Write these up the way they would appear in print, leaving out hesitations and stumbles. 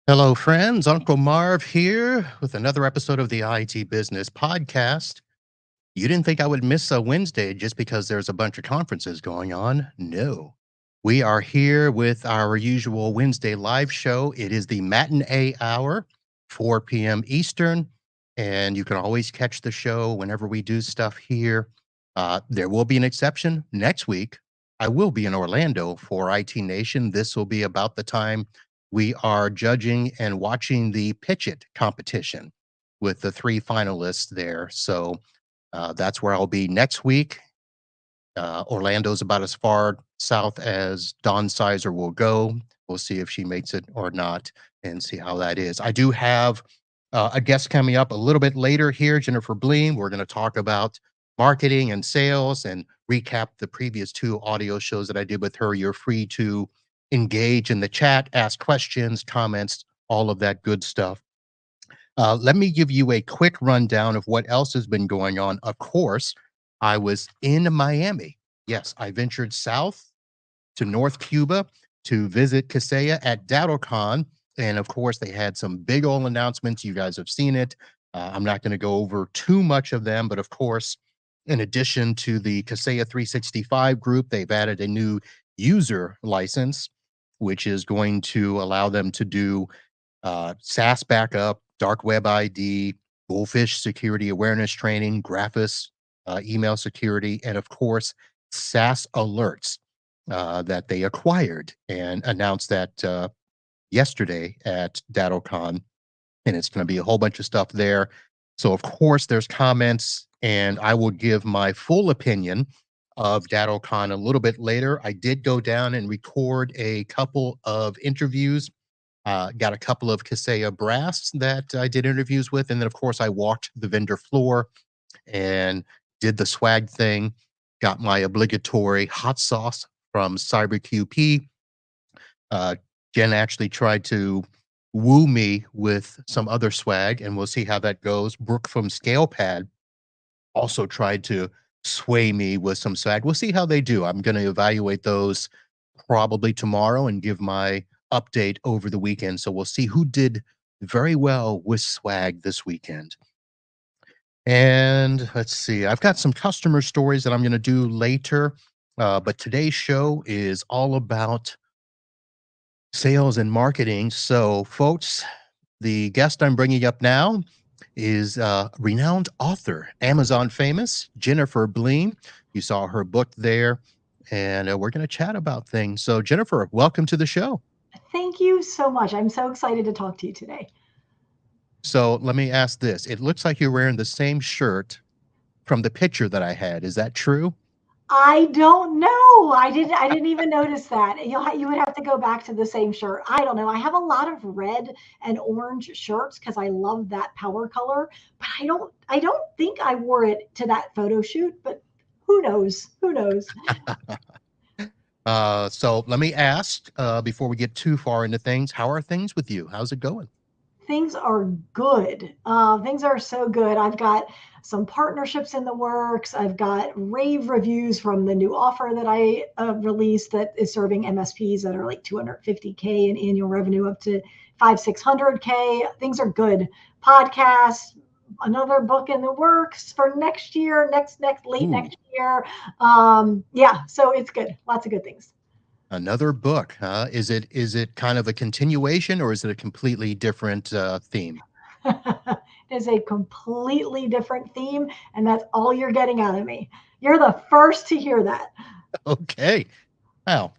Hello, friends. Uncle Marv here with another episode of the IT Business Podcast. You didn't think I would miss a Wednesday just because there's a bunch of conferences going on? No. We are here with our usual Wednesday live show. It is the matinee hour, 4 p.m. Eastern, and you can always catch the show whenever we do stuff here. There will be an exception next week. I will be in Orlando for IT Nation. This will be about the time we are judging and watching the Pitch It competition with the three finalists there. So that's where I'll be next week. Orlando's about as far south as Dawn Sizer will go. We'll see if she makes it or not and see how that is. I do have a guest coming up a little bit later here, Jennifer Bleam. We're going to talk about marketing and sales and recap the previous two audio shows that I did with her. You're free to engage in the chat, ask questions, comments, all of that good stuff. Let me give you a quick rundown of what else has been going on. Of course, I was in Miami. Yes, I ventured south to North Cuba to visit Kaseya at DattoCon. And of course, they had some big old announcements. You guys have seen it. I'm not going to go over too much of them, but of course, in addition to the Kaseya 365 group, they've added a new user license, which is going to allow them to do SaaS backup, dark web ID, Goldfish security awareness training, Graphis email security, and of course, SaaS alerts that they acquired and announced that yesterday at DattoCon. And it's going to be a whole bunch of stuff there. So, of course, there's comments, and I will give my full opinion of DattoCon a little bit later. I did go down and record a couple of interviews. Got a couple of Kaseya brass that I did interviews with. And then, of course, I walked the vendor floor and did the swag thing. Got my obligatory hot sauce from CyberQP. Jen actually tried to woo me with some other swag, and we'll see how that goes. Brooke from ScalePad also tried to sway me with some swag. We'll see how they do. I'm going to evaluate those probably tomorrow and give my update over the weekend. So we'll see who did very well with swag this weekend. And let's see, I've got some customer stories that I'm going to do later. But today's show is all about sales and marketing. So, folks, the guest I'm bringing up now is renowned author, Amazon famous, Jennifer Bleam. You saw her book there, and we're going to chat about things. So, Jennifer, welcome to the show. Thank you so much. I'm so excited to talk to you today. So, let me ask this. It looks like you're wearing the same shirt from the picture that I had. Is that true? I don't know. I didn't even notice that. You would have to go back to the same shirt. I don't know. I have a lot of red and orange shirts because I love that power color, but I don't think I wore it to that photo shoot, but who knows? Who knows? So let me ask before we get too far into things, how are things with you? How's it going? Things are good. Things are so good. I've got some partnerships in the works. I've got rave reviews from the new offer that I released that is serving MSPs that are like 250K in annual revenue up to 600K. Things are good. Podcasts, another book in the works for next year, late Ooh, next year. Yeah, so it's good. Lots of good things. another book, huh? Is it kind of a continuation or is it a completely different theme? It is a completely different theme, and that's all you're getting out of me. You're the first to hear that. Okay. Well,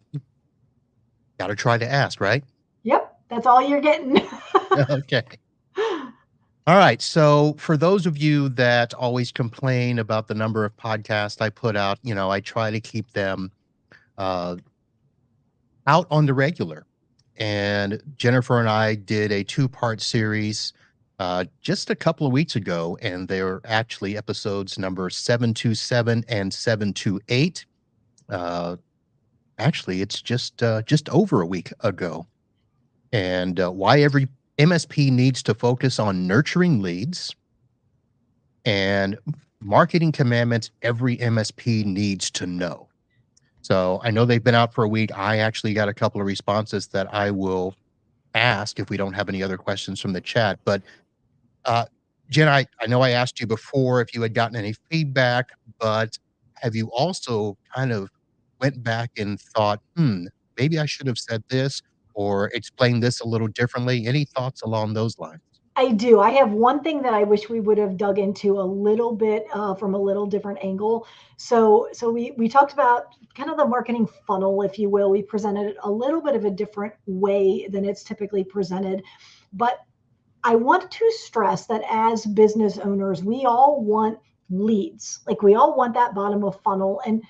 gotta try to ask, right? Yep, that's all you're getting. Okay. All right. So for those of you that always complain about the number of podcasts I put out, I try to keep them uh, out on the regular. And Jennifer and I did a two-part series just a couple of weeks ago, and they're actually episodes number 727 and 728. Uh, Actually, it's just over a week ago. And why every MSP needs to focus on nurturing leads and marketing commandments every MSP needs to know. So I know they've been out for a week. I actually got a couple of responses that I will ask if we don't have any other questions from the chat. But uh, Jen, I know I asked you before if you had gotten any feedback, but have you also kind of went back and thought, maybe I should have said this or explained this a little differently? Any thoughts along those lines? I do. I have one thing that I wish we would have dug into a little bit from a little different angle. So we talked about kind of the marketing funnel, if you will. We presented it a little bit of a different way than it's typically presented, but I want to stress that as business owners, we all want leads. Like we all want that bottom of funnel, and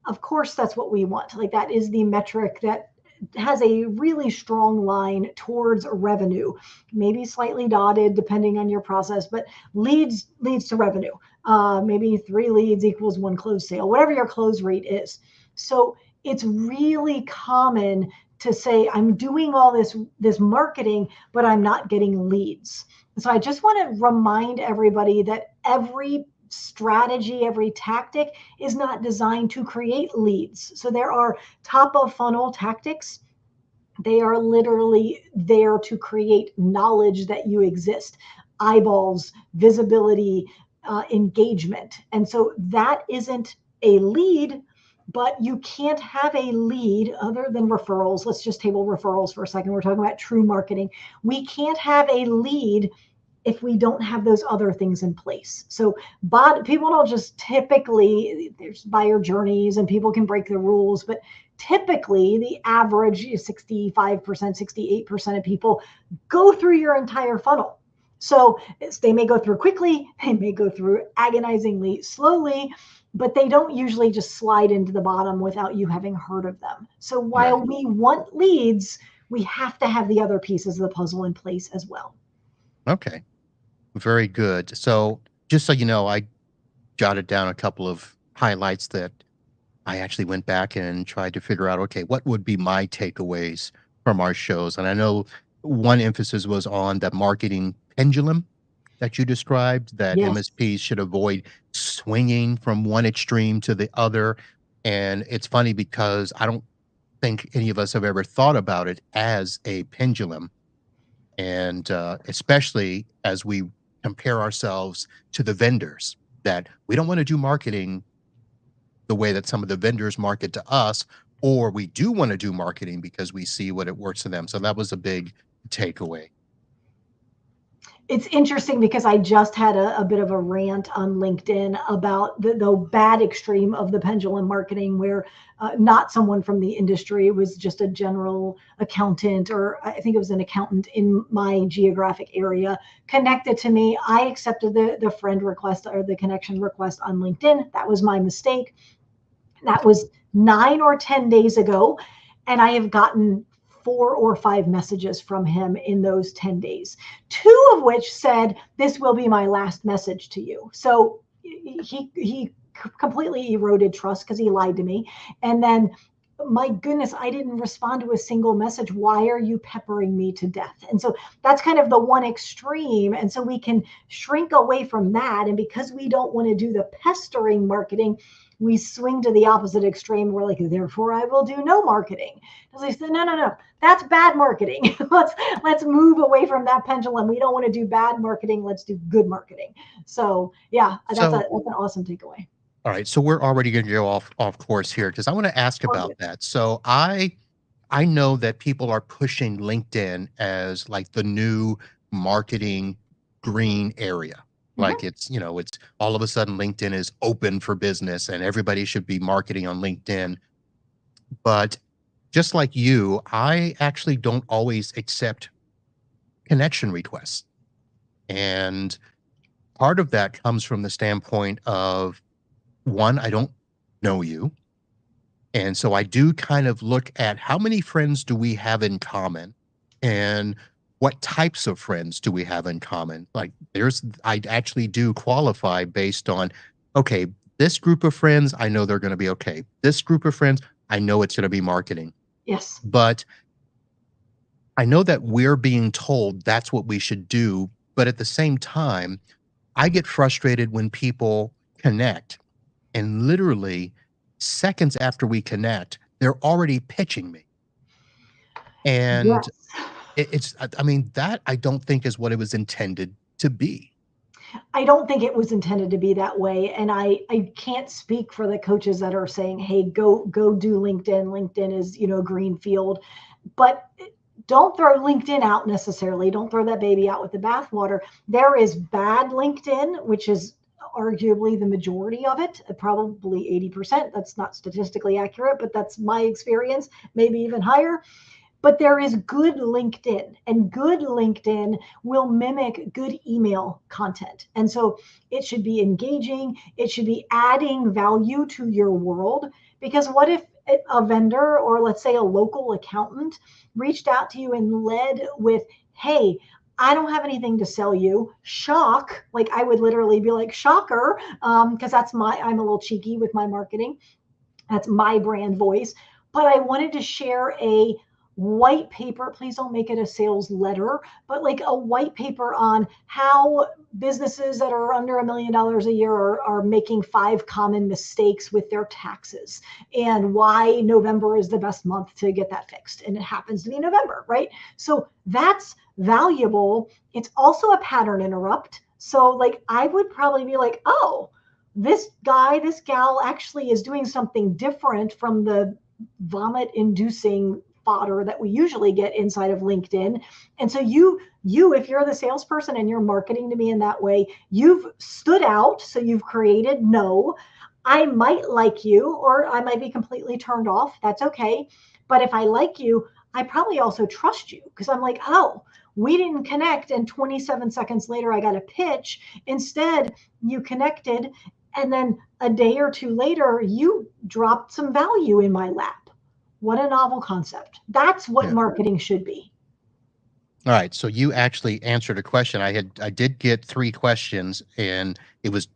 of course that's what we want. Like that is the metric that has a really strong line towards revenue, maybe slightly dotted depending on your process, but leads to revenue. Maybe 3 leads equals 1 closed sale, whatever your close rate is. So it's really common to say I'm doing all this marketing, but I'm not getting leads. So I just want to remind everybody that every strategy, every tactic is not designed to create leads. So there are top of funnel tactics. They are literally there to create knowledge that you exist, eyeballs, visibility, engagement. And so that isn't a lead, but you can't have a lead other than referrals. Let's just table referrals for a second. We're talking about true marketing. We can't have a lead if we don't have those other things in place. So people don't just typically, there's buyer journeys and people can break the rules, but typically the average is 65%, 68% of people go through your entire funnel. So they may go through quickly, they may go through agonizingly slowly, but they don't usually just slide into the bottom without you having heard of them. So while Right. we want leads, we have to have the other pieces of the puzzle in place as well. Okay. Very good. So just so you know, I jotted down a couple of highlights that I actually went back and tried to figure out, okay, what would be my takeaways from our shows? And I know one emphasis was on the marketing pendulum that you described, that Yes. MSPs should avoid swinging from one extreme to the other. And it's funny because I don't think any of us have ever thought about it as a pendulum. And especially as we compare ourselves to the vendors, that we don't want to do marketing the way that some of the vendors market to us, or we do want to do marketing because we see what it works for them. So that was a big takeaway. It's interesting because I just had a bit of a rant on LinkedIn about the bad extreme of the pendulum marketing, where not someone from the industry, it was just a general accountant, or I think it was an accountant in my geographic area, connected to me. I accepted the friend request or the connection request on LinkedIn. That was my mistake. That was 9 or 10 days ago. And I have gotten 4 or 5 messages from him in those 10 days, 2 of which said, "This will be my last message to you." So he completely eroded trust because he lied to me. And then, my goodness, I didn't respond to a single message. Why are you peppering me to death? And so that's kind of the one extreme. And so we can shrink away from that. And because we don't want to do the pestering marketing, we swing to the opposite extreme. We're like, therefore I will do no marketing. As I said, no, that's bad marketing. let's move away from that pendulum. We don't want to do bad marketing. Let's do good marketing. So yeah, that's So, an awesome takeaway. all right, so we're already going to go off course here because I want to ask We're about good. that. So I know that people are pushing LinkedIn as like the new marketing green area. Like Mhm. it's all of a sudden LinkedIn is open for business and everybody should be marketing on LinkedIn. But just like you, I actually don't always accept connection requests. And part of that comes from the standpoint of one, I don't know you. And so I do kind of look at how many friends do we have in common and what types of friends do we have in common? Like I actually do qualify based on, okay, this group of friends, I know they're going to be okay. This group of friends, I know it's going to be marketing. Yes. But I know that we're being told that's what we should do. But at the same time, I get frustrated when people connect and literally seconds after we connect, they're already pitching me. And Yes. I mean, that I don't think is what it was intended to be. I don't think it was intended to be that way. And I can't speak for the coaches that are saying, hey, go do LinkedIn. LinkedIn is, green field. But don't throw LinkedIn out necessarily. Don't throw that baby out with the bathwater. There is bad LinkedIn, which is arguably the majority of it, probably 80%. That's not statistically accurate, but that's my experience, maybe even higher. But there is good LinkedIn, and good LinkedIn will mimic good email content. And so it should be engaging, it should be adding value to your world. Because what if a vendor, or let's say a local accountant, reached out to you and led with, hey, I don't have anything to sell you. Shock. Like, I would literally be like, shocker, because I'm a little cheeky with my marketing. That's my brand voice. But I wanted to share a white paper. Please don't make it a sales letter, but like a white paper on how businesses that are under $1 million a year are making 5 common mistakes with their taxes, and why November is the best month to get that fixed. And it happens to be November, right? So that's valuable. It's also a pattern interrupt. So like, I would probably be like, oh, this guy, this gal actually is doing something different from the vomit inducing fodder that we usually get inside of LinkedIn. And so you, if you're the salesperson and you're marketing to me in that way, you've stood out. So you've created, no, I might like you, or I might be completely turned off. That's okay. But if I like you, I probably also trust you, because I'm like, oh, we didn't connect, and 27 seconds later, I got a pitch. Instead, you connected, and then a day or two later, you dropped some value in my lap. What a novel concept. That's what Yeah. marketing should be. All right. So you actually answered a question. I did get 3 questions, and it was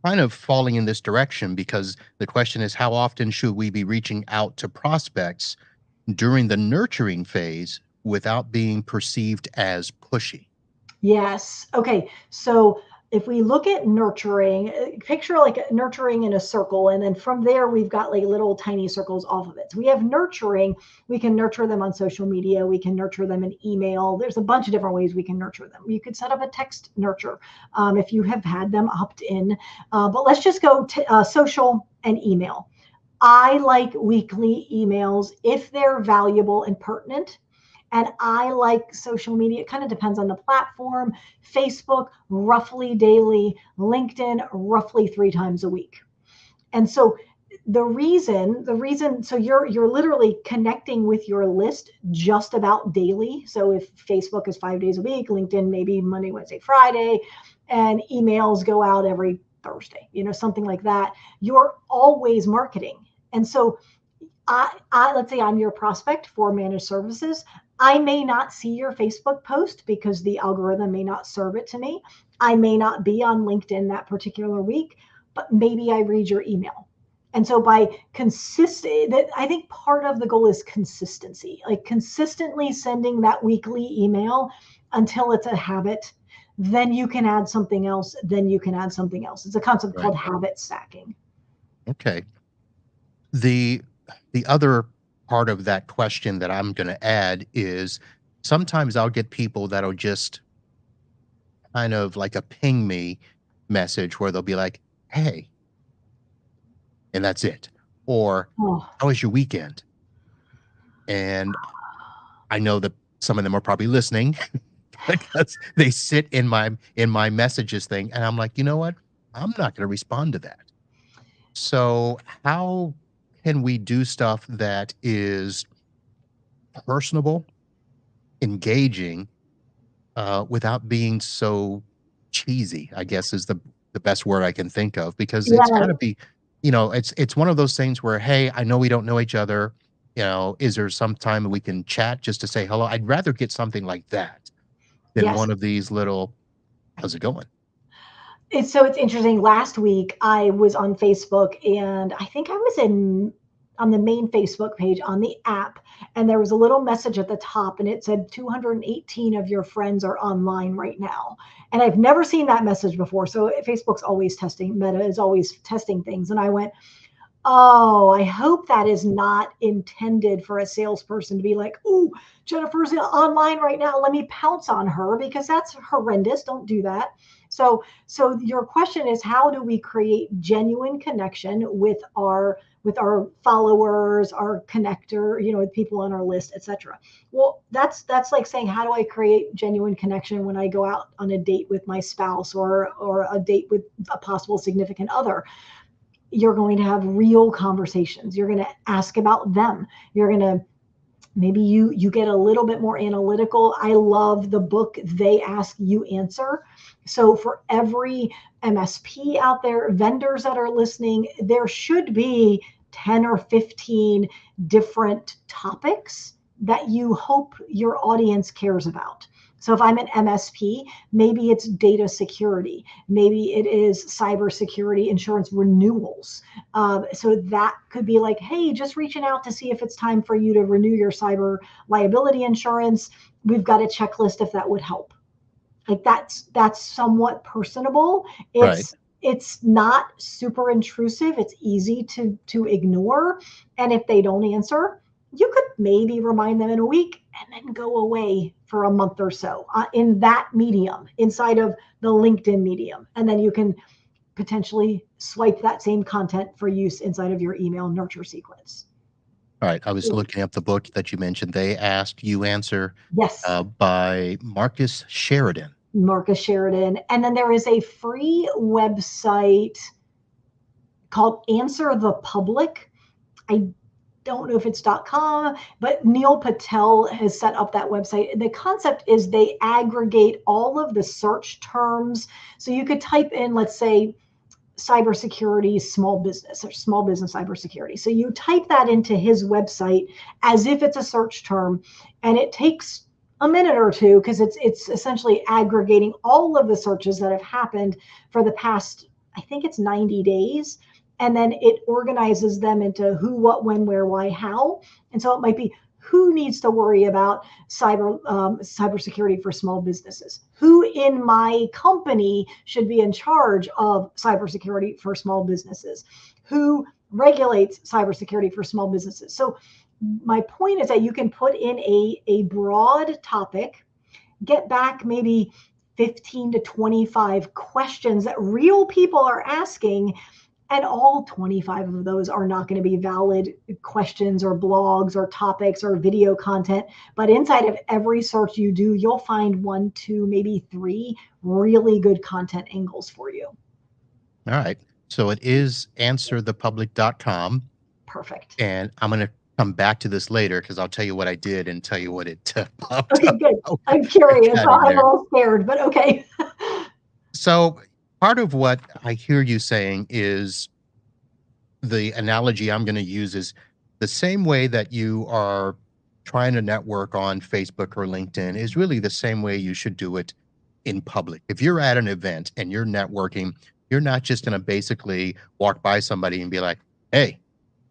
kind of falling in this direction, because the question is, how often should we be reaching out to prospects during the nurturing phase without being perceived as pushy? Yes. Okay. So if we look at nurturing, picture like nurturing in a circle, and then from there we've got like little tiny circles off of it. So we have nurturing. We can nurture them on social media. We can nurture them in email. There's a bunch of different ways we can nurture them. You could set up a text nurture if you have had them opt in. But let's just go to social and email. I like weekly emails if they're valuable and pertinent. And I like social media. It kind of depends on the platform. Facebook, roughly daily. LinkedIn, roughly 3 times a week. And so the reason, so you're literally connecting with your list just about daily. So if Facebook is 5 days a week, LinkedIn maybe Monday, Wednesday, Friday, and emails go out every Thursday, something like that. You're always marketing. And so let's say I'm your prospect for managed services. I may not see your Facebook post because the algorithm may not serve it to me. I may not be on LinkedIn that particular week, but maybe I read your email. And so by consistent, I think part of the goal is consistency, like consistently sending that weekly email until it's a habit. Then you can add something else. Then you can add something else. It's a concept called habit stacking. Okay. The other part of that question that I'm going to add is, sometimes I'll get people that'll just kind of like a ping me message where they'll be like, "Hey," and that's it. Or, Oh, "How was your weekend?" And I know that some of them are probably listening because they sit in my messages thing, and I'm like, "You know what? I'm not going to respond to that." So, how can we do stuff that is personable, engaging, without being so cheesy, I guess is the best word I can think of, because it's yeah. gotta be, it's one of those things where, "Hey, I know we don't know each other, is there some time we can chat just to say hello?" I'd rather get something like that than Yes. one of these little, "How's it going?" It's interesting. Last week I was on Facebook, and I think I was on the main Facebook page on the app, and there was a little message at the top, and it said 218 of your friends are online right now. And I've never seen that message before. So Facebook's always testing, Meta is always testing things. And I went, Oh, I hope that is not intended for a salesperson to be like, oh, Jennifer's online right now. Let me pounce on her, because that's horrendous. Don't do that. So your question is, how do we create genuine connection with our followers, our connector, with people on our list, etc. Well, that's like saying, how do I create genuine connection when I go out on a date with my spouse, or a date with a possible significant other? You're going to have real conversations. You're going to ask about them. You're going to, maybe you get a little bit more analytical. I love the book They Ask You Answer. So for every MSP out there, vendors that are listening, there should be 10 or 15 different topics that you hope your audience cares about. So if I'm an MSP, maybe it's data security, maybe it is cybersecurity insurance renewals. So that could be like, hey, just reaching out to see if it's time for you to renew your cyber liability insurance. We've got a checklist if that would help. Like that's somewhat personable. Right. It's not super intrusive. It's easy to ignore. And if they don't answer, you could maybe remind them in a week and then go away for a month or so in that medium, inside of the LinkedIn medium. And then you can potentially swipe that same content for use inside of your email nurture sequence. All right. I was looking up the book that you mentioned. They Ask You Answer, Yes. by Marcus Sheridan. Marcus Sheridan. And then there is a free website called Answer the Public. I don't know if it's .com, but Neil Patel has set up that website. The concept is they aggregate all of the search terms. So you could type in, let's say, cybersecurity small business, or small business cybersecurity. So you type that into his website as if it's a search term, and it takes a minute or two, because it's essentially aggregating all of the searches that have happened for the past, I think it's 90 days. And then it organizes them into who, what, when, where, why, how. And so it might be, who needs to worry about cybersecurity for small businesses? Who in my company should be in charge of cybersecurity for small businesses? Who regulates cybersecurity for small businesses? So my point is that you can put in a broad topic, get back maybe 15 to 25 questions that real people are asking, and all 25 of those are not going to be valid questions or blogs or topics or video content. But inside of every search you do, you'll find 1, 2, maybe 3 really good content angles for you. All right. So it is answerthepublic.com. Perfect. And I'm going to come back to this later, because I'll tell you what I did and tell you what it popped Okay, up. good. I'm curious. Got in I'm there. all scared, but okay. So part of what I hear you saying is, the analogy I'm going to use is the same way that you are trying to network on Facebook or LinkedIn is really the same way you should do it in public. If you're at an event and you're networking, you're not just going to basically walk by somebody and be like, hey,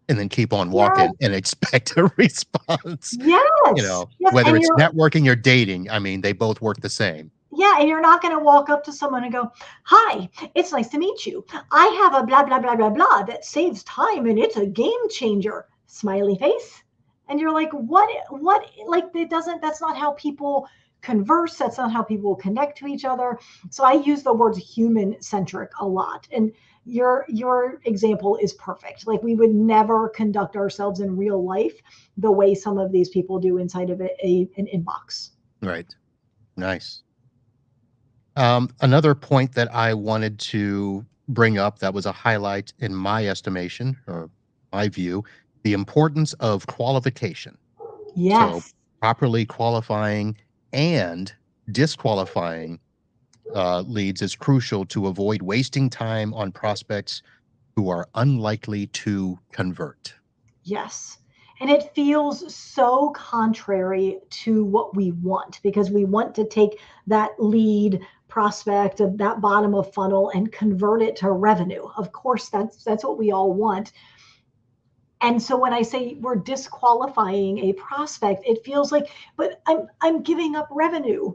and then keep on Yes, walking and expect a response. yes, yes. Whether And it's you're, networking or dating, I mean, they both work the same. yeah, and you're not going to walk up to someone and go, hi, it's nice to meet you. I have a blah, blah, blah, blah, blah that saves time and it's a game changer. Smiley face. And you're like, what, like, it doesn't, that's not how people converse. That's not how people connect to each other. So I use the words human centric a lot. And your example is perfect. Like, we would never conduct ourselves in real life the way some of these people do inside of an inbox. Right. Nice. Another point that I wanted to bring up that was a highlight in my estimation, or my view, the importance of qualification. So Yes. properly qualifying and disqualifying leads is crucial to avoid wasting time on prospects who are unlikely to convert. Yes. And it feels so contrary to what we want, because we want to take that lead prospect of that bottom of funnel and convert it to revenue. Of course, that's what we all want. And so when I say we're disqualifying a prospect, it feels like, but I'm giving up revenue.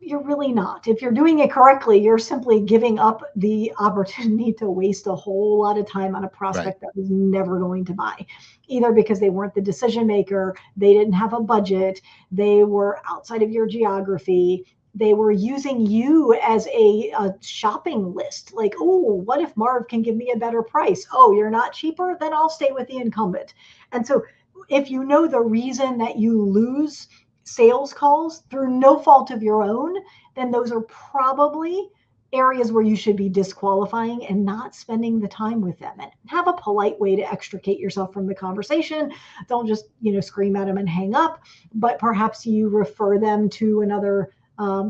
you're really not. If you're doing it correctly, you're simply giving up the opportunity to waste a whole lot of time on a prospect that was never going to buy, either because they weren't the decision maker, they didn't have a budget, they were outside of your geography, they were using you as a shopping list. Like, oh, what if Marv can give me a better price? Oh, you're not cheaper? Then I'll stay with the incumbent. And so if you know the reason that you lose sales calls through no fault of your own, then those are probably areas where you should be disqualifying and not spending the time with them, and have a polite way to extricate yourself from the conversation. Don't just, scream at them and hang up, but perhaps you refer them to another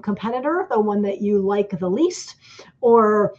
competitor, the one that you like the least, or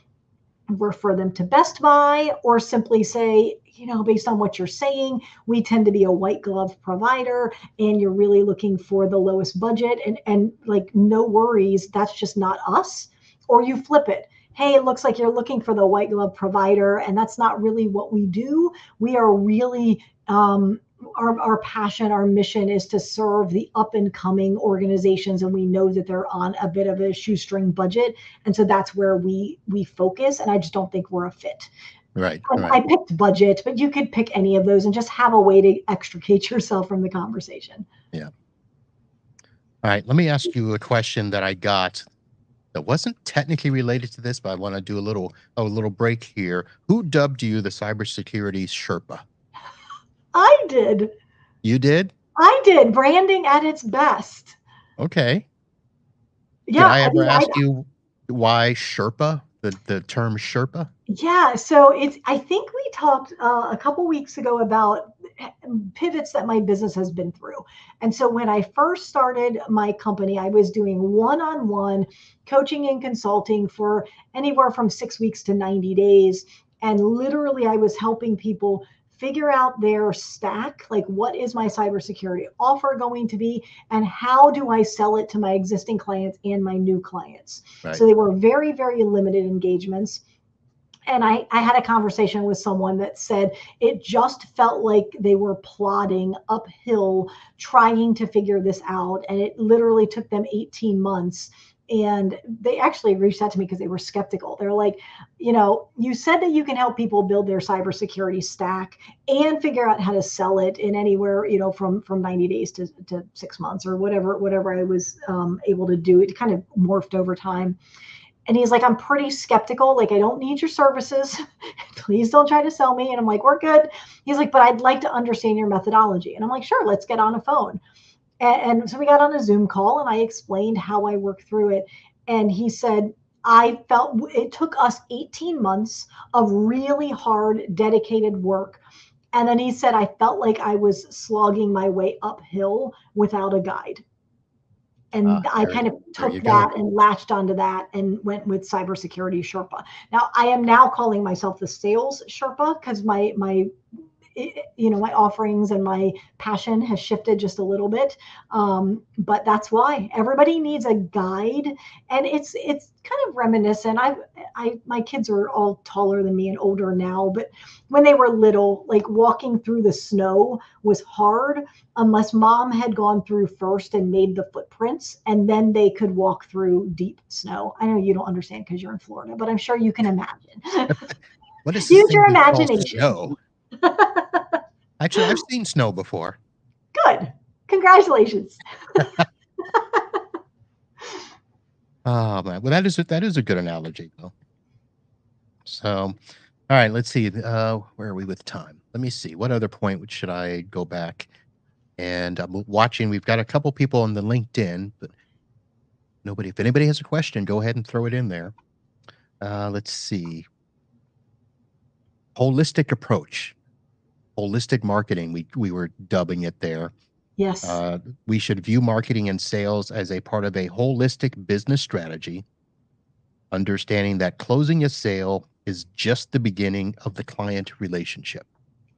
refer them to Best Buy, or simply say, based on what you're saying, we tend to be a white glove provider and you're really looking for the lowest budget, and like, no worries, that's just not us. Or you flip it. Hey, it looks like you're looking for the white glove provider, and that's not really what we do. We are really, our passion, our mission is to serve the up and coming organizations, and we know that they're on a bit of a shoestring budget, and so that's where we focus. And I just don't think we're a fit. Right. I picked budget, but you could pick any of those and just have a way to extricate yourself from the conversation. Yeah. All right. Let me ask you a question that I got that wasn't technically related to this, but I want to do a little break here. Who dubbed you the cybersecurity Sherpa? I did. You did? I did. Branding at its best. Okay. Yeah. Did I ever ask you why Sherpa? The term Sherpa? Yeah. So I think we talked a couple weeks ago about pivots that my business has been through. And so when I first started my company, I was doing one-on-one coaching and consulting for anywhere from 6 weeks to 90 days. And literally I was helping people figure out their stack, like, what is my cybersecurity offer going to be, and how do I sell it to my existing clients and my new clients? Right. So they were very, very limited engagements. And I had a conversation with someone that said it just felt like they were plodding uphill trying to figure this out. And it literally took them 18 months. And they actually reached out to me because they were skeptical. They're like, you said that you can help people build their cybersecurity stack and figure out how to sell it in anywhere, from 90 days to 6 months or whatever I was able to do. It kind of morphed over time. And he's like, I'm pretty skeptical. Like, I don't need your services. Please don't try to sell me. And I'm like, we're good. He's like, but I'd like to understand your methodology. And I'm like, sure, let's get on a phone. And so we got on a Zoom call and I explained how I work through it. And he said, I felt it took us 18 months of really hard, dedicated work. And then he said, I felt like I was slogging my way uphill without a guide. And I kind of took that and latched onto that and went with cybersecurity Sherpa. Now I am now calling myself the sales Sherpa because my offerings and my passion has shifted just a little bit. But that's why everybody needs a guide. And it's kind of reminiscent. My kids are all taller than me and older now, but when they were little, like, walking through the snow was hard unless mom had gone through first and made the footprints, and then they could walk through deep snow. I know you don't understand because you're in Florida, but I'm sure you can imagine. What is Use your imagination. Snow? Actually, I've seen snow before. Good. Congratulations. Oh man, well that is a good analogy though. So, all right, let's see. Where are we with time? Let me see. What other point should I go back? And I'm watching. We've got a couple people on the LinkedIn, but nobody. If anybody has a question, go ahead and throw it in there. Let's see. Holistic approach. Holistic marketing, we were dubbing it there. Yes. We should view marketing and sales as a part of a holistic business strategy, understanding that closing a sale is just the beginning of the client relationship.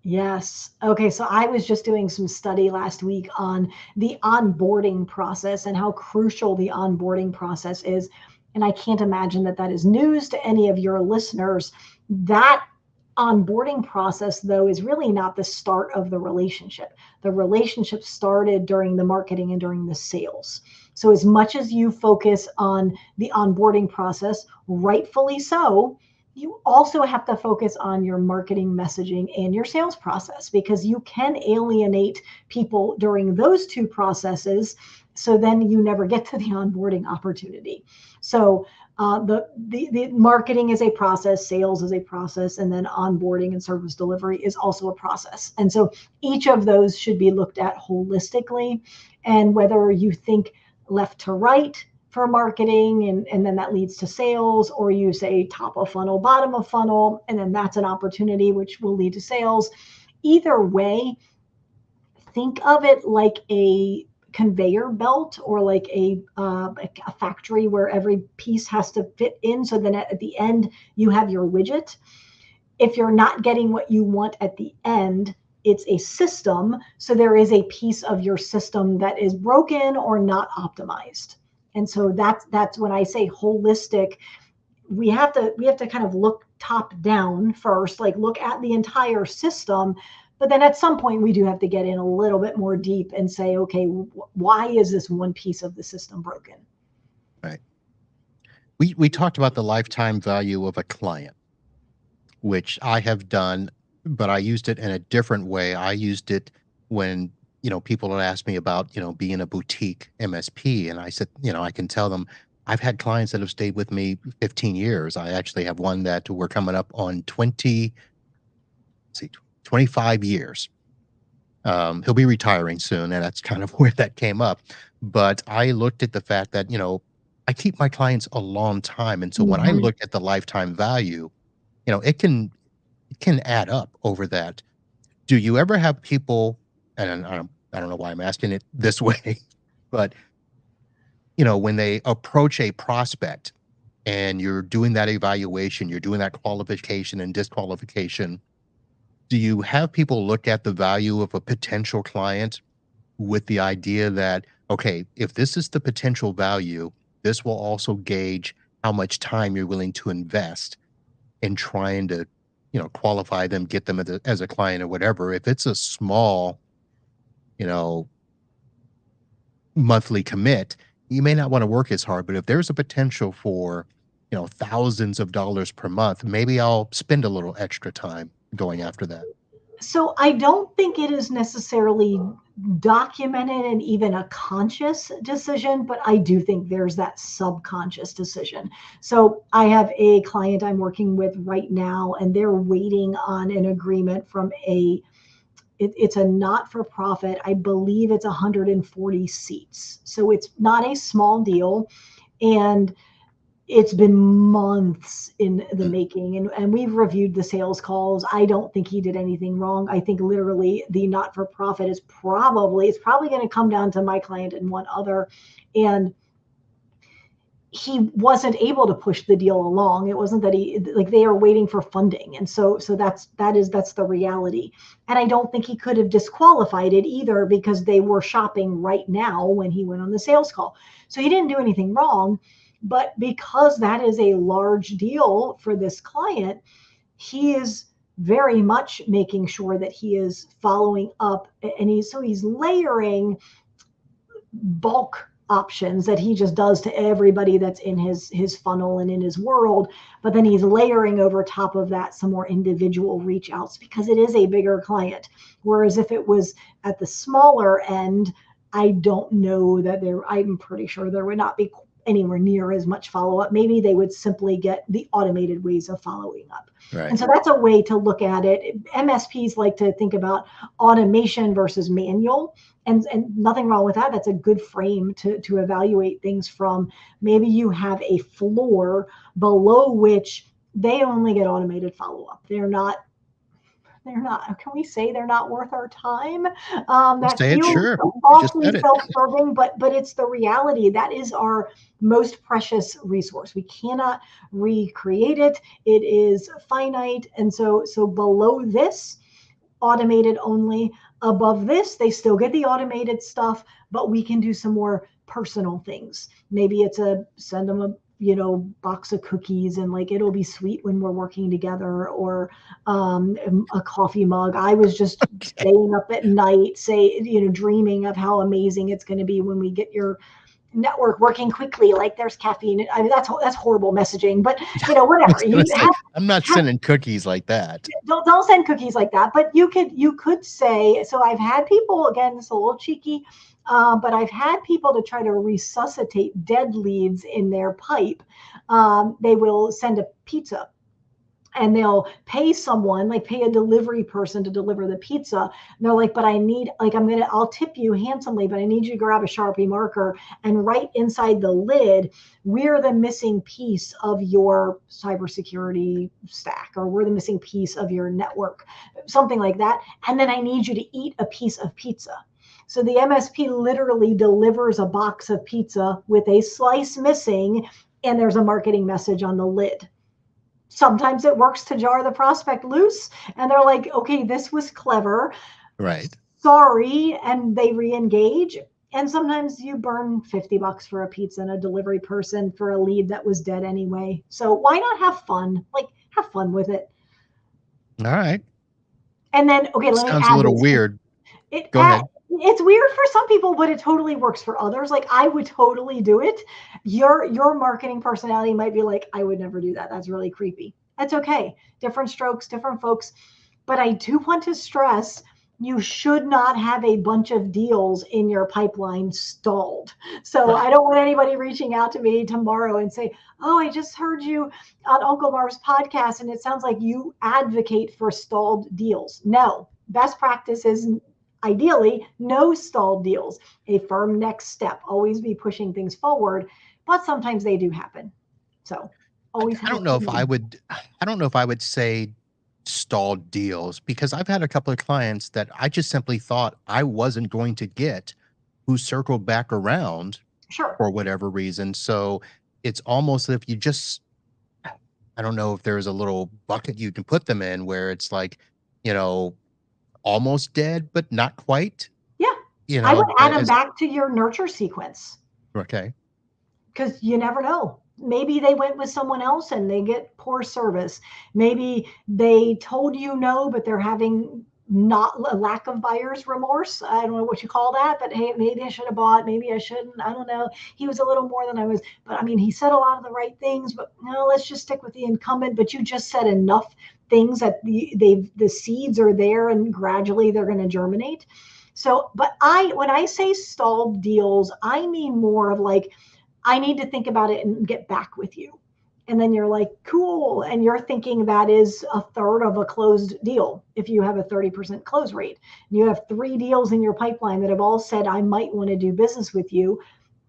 Yes. Okay. So I was just doing some study last week on the onboarding process and how crucial the onboarding process is. And I can't imagine that is news to any of your listeners. That onboarding process, though, is really not the start of the relationship. The relationship started during the marketing and during the sales. So as much as you focus on the onboarding process, rightfully so, you also have to focus on your marketing messaging and your sales process, because you can alienate people during those two processes. So then you never get to the onboarding opportunity. So the marketing is a process, sales is a process, and then onboarding and service delivery is also a process. And so each of those should be looked at holistically. And whether you think left to right for marketing, and then that leads to sales, or you say top of funnel, bottom of funnel, and then that's an opportunity which will lead to sales. Either way, think of it like a conveyor belt, or like a factory where every piece has to fit in, so then at the end you have your widget. If you're not getting what you want at the end, it's a system, so there is a piece of your system that is broken or not optimized. And so that's when I say holistic, we have to kind of look top down first, like look at the entire system. But then at some point we do have to get in a little bit more deep and say, okay, why is this one piece of the system broken? Right. We talked about the lifetime value of a client, which I have done, but I used it in a different way. I used it when, people had asked me about, being a boutique MSP. And I said, I can tell them I've had clients that have stayed with me 15 years. I actually have one that we're coming up on 25 years. He'll be retiring soon, and that's kind of where that came up. But I looked at the fact that, I keep my clients a long time. And so when I Mhm. look at the lifetime value, it can add up over that. Do you ever have people, and I don't know why I'm asking it this way, but when they approach a prospect and you're doing that evaluation, you're doing that qualification and disqualification, do you have people look at the value of a potential client with the idea that, okay, if this is the potential value, this will also gauge how much time you're willing to invest in trying to, qualify them, get them as a client or whatever. If it's a small, you know, monthly commit, you may not want to work as hard. But if there's a potential for, thousands of dollars per month, maybe I'll spend a little extra time going after that. So I don't think it is necessarily documented and even a conscious decision, but I do think there's that subconscious decision. So I have a client I'm working with right now, and they're waiting on an agreement from it's a not-for-profit. I believe it's 140 seats. So it's not a small deal. And it's been months in the Mm. making, and we've reviewed the sales calls. I don't think he did anything wrong. I think literally the not-for-profit it's probably going to come down to my client and one other, and he wasn't able to push the deal along. It wasn't that they are waiting for funding. And so that's the reality. And I don't think he could have disqualified it either, because they were shopping right now when he went on the sales call. So he didn't do anything wrong. But because that is a large deal for this client, he is very much making sure that he is following up, and he's layering bulk options that he just does to everybody that's in his funnel and in his world. But then he's layering over top of that some more individual reach outs, because it is a bigger client. Whereas if it was at the smaller end, I don't know that I'm pretty sure there would not be anywhere near as much follow-up. Maybe they would simply get the automated ways of following up. Right. And so that's a way to look at it. MSPs like to think about automation versus manual, and nothing wrong with that. That's a good frame to evaluate things from. Maybe you have a floor below which they only get automated follow-up. Can we say they're not worth our time? You That say it, feels sure. You just awfully said it. self-serving, but it's the reality. That is our most precious resource. We cannot recreate it. It is finite. And so below this, automated only. Above this, they still get the automated stuff, but we can do some more personal things. Maybe it's send them box of cookies, and like it'll be sweet when we're working together, or a coffee mug. I was just staying up at night, dreaming of how amazing it's going to be when we get your network working quickly, like there's caffeine. I mean, that's horrible messaging, but I whatever. was gonna You say, I'm not have sending cookies like that. don't send cookies like that, but you could say. So I've had people, again, it's a little cheeky, but I've had people to try to resuscitate dead leads in their pipe. They will send a pizza, and they'll pay someone, like pay a delivery person to deliver the pizza. And they're like, but I need, like, I'll tip you handsomely, but I need you to grab a Sharpie marker and write inside the lid, we're the missing piece of your cybersecurity stack, or we're the missing piece of your network, something like that. And then I need you to eat a piece of pizza. So the MSP literally delivers a box of pizza with a slice missing, and there's a marketing message on the lid. Sometimes it works to jar the prospect loose, and they're like, okay, this was clever. Right. Sorry. And they re-engage. And sometimes you burn $50 for a pizza and a delivery person for a lead that was dead anyway. So why not have fun? Like, have fun with it. All right. And then, okay, let me Sounds a add little this. weird. Go ahead. It's weird for some people, but it totally works for others. Like, I would totally do it. Your marketing personality might be like, I would never do that. That's really creepy. That's okay. Different strokes, different folks. But I do want to stress, you should not have a bunch of deals in your pipeline stalled. So Right. I don't want anybody reaching out to me tomorrow and say, oh, I just heard you on Uncle Marv's podcast, and it sounds like you advocate for stalled deals. No, best practice is ideally no stalled deals. A firm next step, always be pushing things forward, but sometimes they do happen. So always I have a don't know if I plan. would I don't know if I would say stalled deals, because I've had a couple of clients that I just simply thought I wasn't going to get, who circled back around Sure. for whatever reason. So it's almost if you just, I don't know if there's a little bucket you can put them in where it's like, you know, almost dead, but not quite, Yeah. I would add them as back to your nurture sequence, okay. because you never know. Maybe they went with someone else and they get poor service. Maybe they told you no, but they're having not a lack of buyer's remorse. I don't know what you call that, but hey, maybe I should have bought, maybe I shouldn't. I don't know. He was a little more than I was, but I mean, he said a lot of the right things, but no, let's just stick with the incumbent. But you just said enough things that the seeds are there, and gradually they're going to germinate. So, but when I say stalled deals, I mean more of like, I need to think about it and get back with you. And then you're like, cool. And you're thinking that is a third of a closed deal. If you have a 30% close rate, and you have 3 deals in your pipeline that have all said, I might want to do business with you,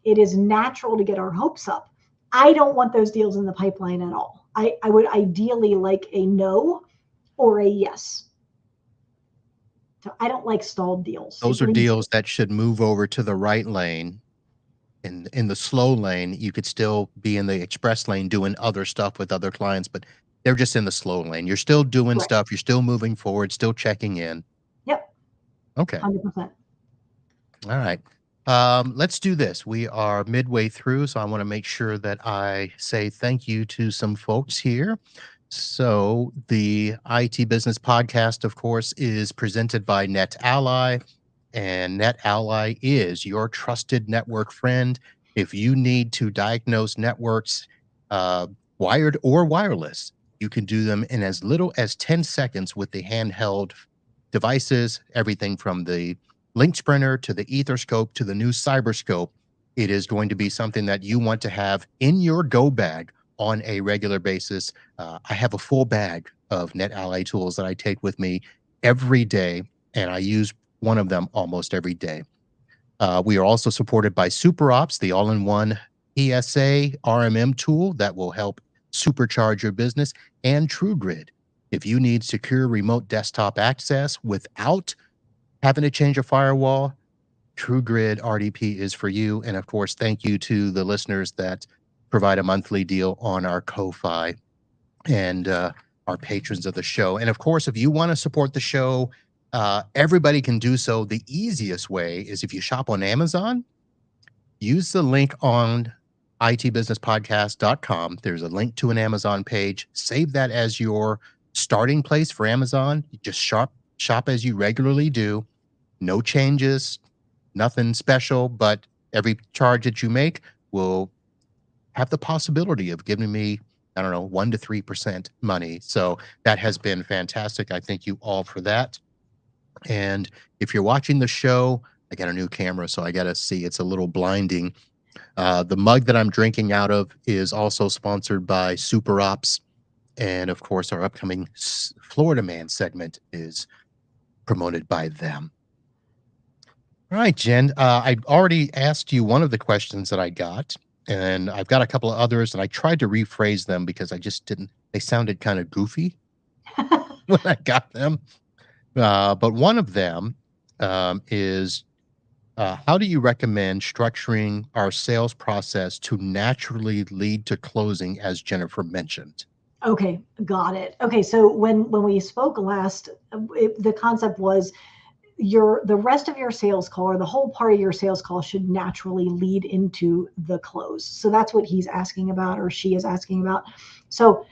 it is natural to get our hopes up. I don't want those deals in the pipeline at all. I would ideally like a no or a yes. So I don't like stalled deals. Those are deals that should move over to the right lane. In the slow lane, you could still be in the express lane doing other stuff with other clients, but they're just in the slow lane. You're still doing Right. stuff. You're still moving forward, still checking in. Yep. Okay. 100%. All right. Let's do this. We are midway through, so I want to make sure that I say thank you to some folks here. So the IT Business Podcast, of course, is presented by NetAlly, and NetAlly is your trusted network friend. If you need to diagnose networks, wired or wireless, you can do them in as little as 10 seconds with the handheld devices, everything from the Link Sprinter to the Etherscope to the new Cyberscope. It is going to be something that you want to have in your go bag on a regular basis. I have a full bag of NetAlly tools that I take with me every day, and I use one of them almost every day. We are also supported by SuperOps, the all-in-one PSA RMM tool that will help supercharge your business, and TrueGrid. If you need secure remote desktop access without having to change a firewall, TrueGrid RDP is for you. And of course, thank you to the listeners that provide a monthly deal on our Ko-Fi, and our patrons of the show. And of course, if you want to support the show, everybody can do so. The easiest way is if you shop on Amazon, use the link on itbusinesspodcast.com. There's a link to an Amazon page. Save that as your starting place for Amazon. You just shop as you regularly do. No changes, nothing special, but every charge that you make will have the possibility of giving me, I don't know, 1 to 3% money. So that has been fantastic. I thank you all for that. And if you're watching the show, I got a new camera, so I got to see. It's a little blinding. The mug that I'm drinking out of is also sponsored by Super Ops. And of course, our upcoming Florida Man segment is promoted by them. All right, Jen. I already asked you one of the questions that I got, and I've got a couple of others, and I tried to rephrase them because I just didn't, they sounded kind of goofy when I got them. But one of them is how do you recommend structuring our sales process to naturally lead to closing, as Jennifer mentioned? Okay, got it. Okay, so when we spoke last, the concept was the rest of your sales call, or the whole part of your sales call, should naturally lead into the close. So that's what he's asking about, or she is asking about. So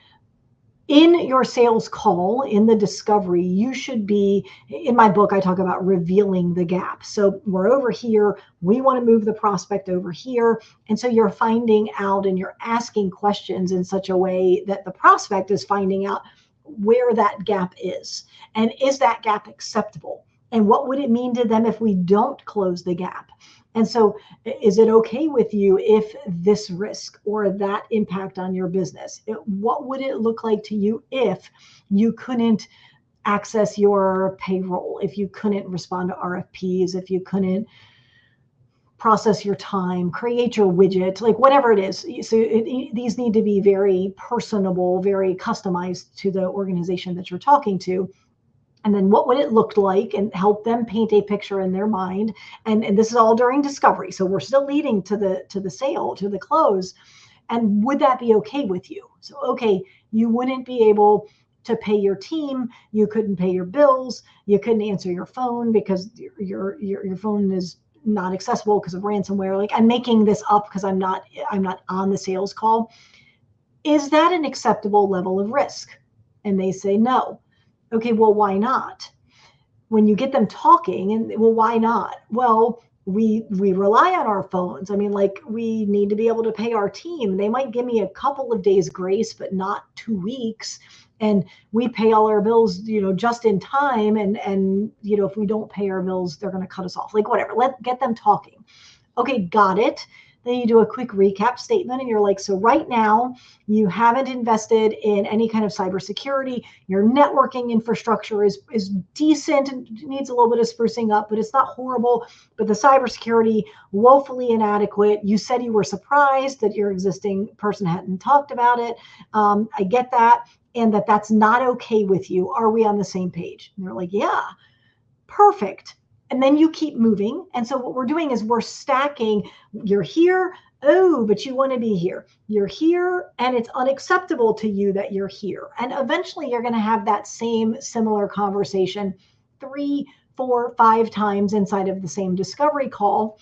in your sales call, in the discovery, you should be, in my book, I talk about revealing the gap. So we're over here, we want to move the prospect over here. And so you're finding out and you're asking questions in such a way that the prospect is finding out where that gap is. And is that gap acceptable? And what would it mean to them if we don't close the gap? And so, is it okay with you if this risk or that impact on your business? What would it look like to you if you couldn't access your payroll, if you couldn't respond to RFPs, if you couldn't process your time, create your widget, like whatever it is? So these need to be very personable, very customized to the organization that you're talking to. And then what would it look like, and help them paint a picture in their mind. And this is all during discovery. So we're still leading to the sale, to the close. And would that be okay with you? So, okay, you wouldn't be able to pay your team. You couldn't pay your bills. You couldn't answer your phone because your phone is not accessible because of ransomware. Like, I'm making this up because I'm not on the sales call. Is that an acceptable level of risk? And they say no. Okay, well, why not? When you get them talking, and well, why not? Well, we rely on our phones. I mean, like, we need to be able to pay our team. They might give me a couple of days grace, but not 2 weeks. And we pay all our bills, just in time. And if we don't pay our bills, they're going to cut us off. Like, whatever. Get them talking. Okay, got it. Then you do a quick recap statement, and you're like, so right now you haven't invested in any kind of cybersecurity. Your networking infrastructure is decent and needs a little bit of sprucing up, but it's not horrible. But the cybersecurity, woefully inadequate. You said you were surprised that your existing person hadn't talked about it. I get that. And that's not okay with you. Are we on the same page? And they're like, yeah, perfect. And then you keep moving. And so what we're doing is we're stacking. You're here. Oh, but you want to be here. You're here, and it's unacceptable to you that you're here. And eventually you're going to have that same similar conversation 3, 4, 5 times inside of the same discovery call.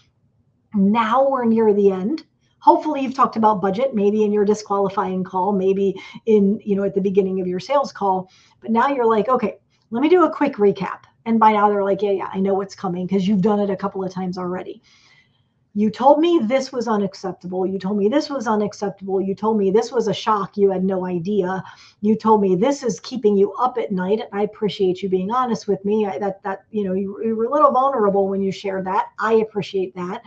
Now we're near the end. Hopefully you've talked about budget, maybe in your disqualifying call, maybe in, at the beginning of your sales call. But now you're like, okay, let me do a quick recap. And by now they're like, yeah, I know what's coming because you've done it a couple of times already. You told me this was unacceptable. You told me this was unacceptable. You told me this was a shock. You had no idea. You told me this is keeping you up at night. I appreciate you being honest with me. You were a little vulnerable when you shared that. I appreciate that.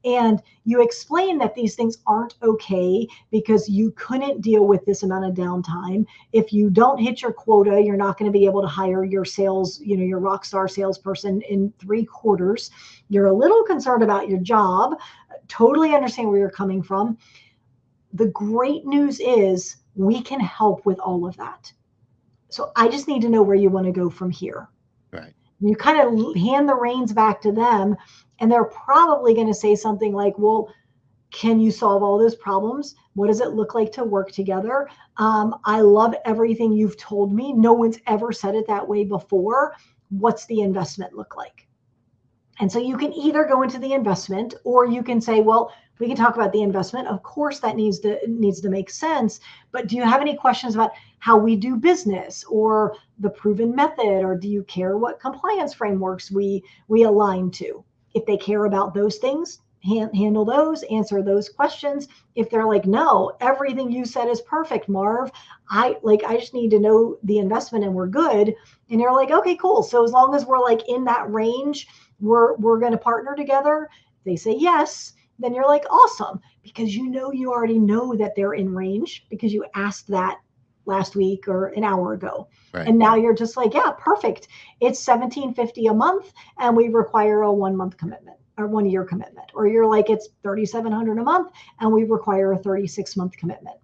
And you explain that these things aren't okay because you couldn't deal with this amount of downtime. If you don't hit your quota, you're not going to be able to hire your sales, your rock star salesperson in 3 quarters. You're a little concerned about your job. Totally understand where you're coming from. The great news is we can help with all of that. So I just need to know where you want to go from here. Right. You kind of hand the reins back to them. And they're probably going to say something like, well, can you solve all those problems? What does it look like to work together? I love everything you've told me. No one's ever said it that way before. What's the investment look like? And so you can either go into the investment, or you can say, well, We can talk about the investment. Of course, that needs to make sense. But do you have any questions about how we do business or the proven method, or do you care what compliance frameworks we align to? If they care about those things, handle those, answer those questions. If they're like, no, everything you said is perfect, Marv. I just need to know the investment and we're good. And you're like, okay, cool. So as long as we're like in that range, we're going to partner together. They say yes, then you're like, awesome, because you already know that they're in range because you asked that last week or an hour ago. Right. And now you're just like, yeah, perfect. It's $1,750 a month and we require a 1 month commitment or 1 year commitment. Or you're like, it's $3,700 a month and we require a 36-month commitment.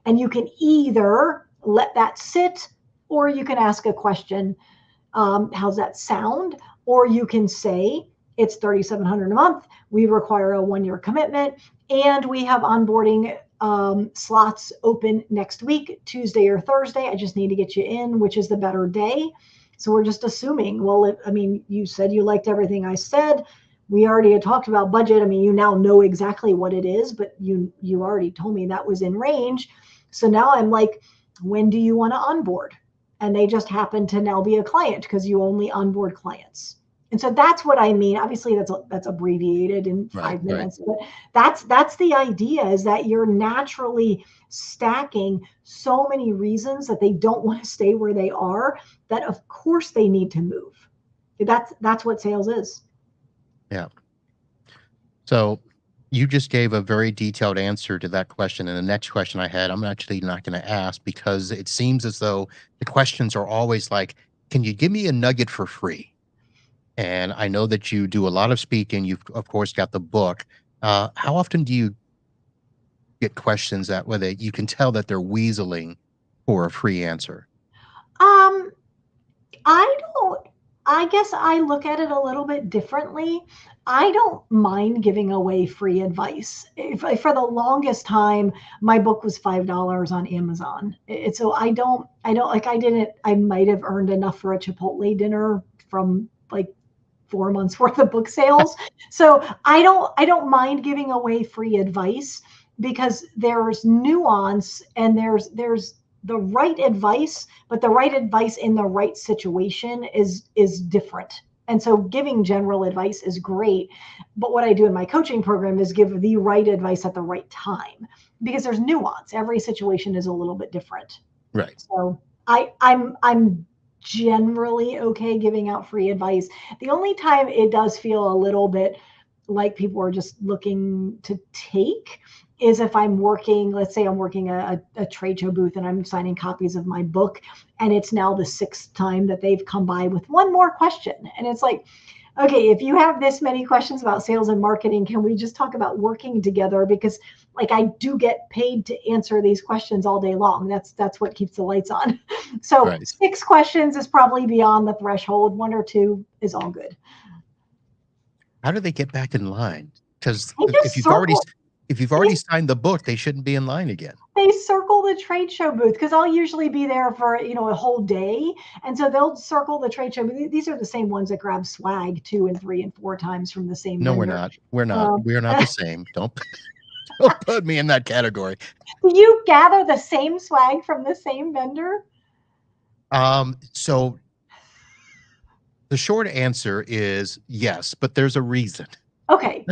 And you can either let that sit or you can ask a question. How's that sound? Or you can say, it's $3,700 a month. We require a 1 year commitment, and we have onboarding slots open next week, Tuesday or Thursday. I just need to get you in, which is the better day. So we're just assuming, well, you said you liked everything I said. We already had talked about budget. You now know exactly what it is, but you already told me that was in range. So now I'm like, when do you want to onboard? And they just happen to now be a client because you only onboard clients. And so that's what I mean. Obviously, that's abbreviated in 5 minutes, but that's the idea, is that you're naturally stacking so many reasons that they don't want to stay where they are, that of course they need to move. That's what sales is. Yeah. So you just gave a very detailed answer to that question. And the next question I had, I'm actually not going to ask, because it seems as though the questions are always like, can you give me a nugget for free? And I know that you do a lot of speaking. You've, of course, got the book. How often do you get questions that whether you can tell that they're weaseling for a free answer? I guess I look at it a little bit differently. I don't mind giving away free advice. For the longest time, my book was $5 on Amazon. So I might have earned enough for a Chipotle dinner from like 4 months worth of book sales. So I don't mind giving away free advice, because there's nuance and there's the right advice, but the right advice in the right situation is different. And so giving general advice is great, but what I do in my coaching program is give the right advice at the right time, because there's nuance. Every situation is a little bit different. Right. So I'm generally okay giving out free advice. The only time it does feel a little bit like people are just looking to take is if I'm working, let's say I'm working a trade show booth and I'm signing copies of my book, and it's now the 6th time that they've come by with one more question. And it's like, okay, if you have this many questions about sales and marketing, can we just talk about working together? Because like, I do get paid to answer these questions all day long. That's what keeps the lights on. So right. 6 questions is probably beyond the threshold. 1 or 2 is all good. How do they get back in line? Because if you've already signed the book, they shouldn't be in line again. They circle the trade show booth, because I'll usually be there for, a whole day. And so they'll circle the trade show booth. These are the same ones that grab swag 2 and 3 and 4 times from the same vendor. We're not. We're not the same. Don't put me in that category. You gather the same swag from the same vendor? So the short answer is yes, but there's a reason. Okay.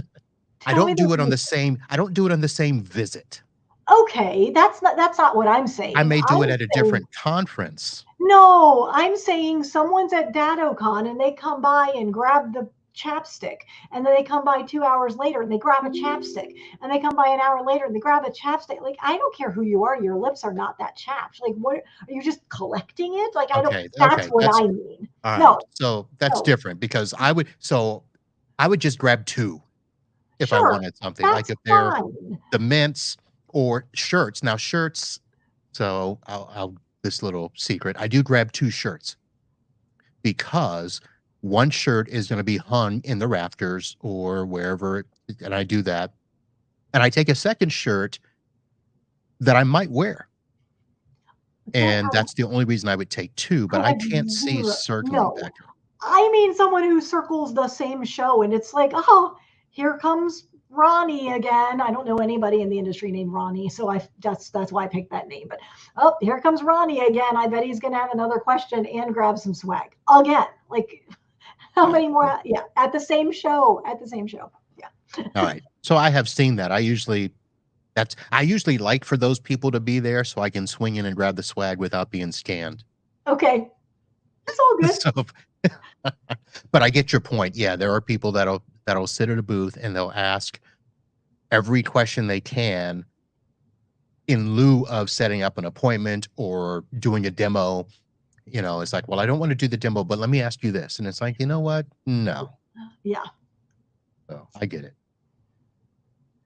I don't do it on the same visit. Okay, that's not what I'm saying. I may do it at a different conference. No, I'm saying someone's at DattoCon and they come by and grab the chapstick, and then they come by 2 hours later and they grab a chapstick, and they come by an hour later and they grab a chapstick. Like, I don't care who you are, your lips are not that chapped. Like, what are you just collecting it? Like, that's what I mean. All right. No, so that's different, because I would just grab 2 if I wanted something, like if they're the mints or shirts. Now shirts, so I'll this little secret, I do grab 2 shirts, because one shirt is going to be hung in the rafters or wherever, and I do that. And I take a second shirt that I might wear. And that's the only reason I would take 2, but I can't see circling back. I mean someone who circles the same show, and it's like, oh, here comes Ronnie again. I don't know anybody in the industry named Ronnie, so that's why I picked that name. But oh, here comes Ronnie again. I bet he's going to have another question and grab some swag again. Like how many more? Yeah, at the same show. At the same show. Yeah. All right. So I have seen that. I usually like for those people to be there so I can swing in and grab the swag without being scanned. Okay. It's all good. So, but I get your point. Yeah, there are people that'll sit at a booth and they'll ask every question they can in lieu of setting up an appointment or doing a demo. It's like, well, I don't want to do the demo, but let me ask you this. And it's like, you know what? No. Yeah. So I get it.